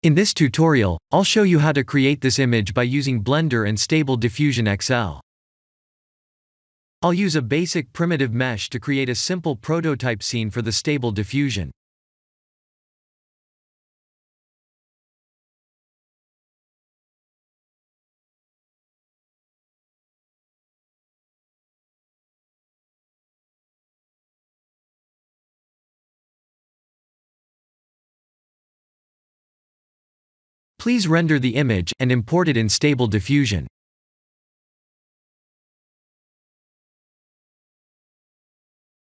In this tutorial, I'll show you how to create this image by using Blender and Stable Diffusion XL. I'll use a basic primitive mesh to create a simple prototype scene for the Stable Diffusion. Please render the image and import it in Stable Diffusion.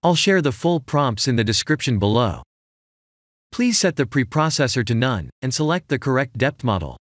I'll share the full prompts in the description below. Please set the preprocessor to none, and select the correct depth model.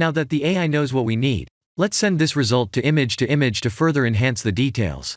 Now that the AI knows what we need, let's send this result to image to further enhance the details.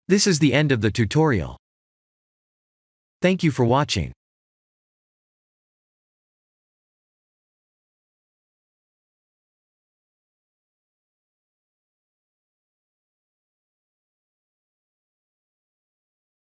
This is the end of the tutorial. Thank you for watching.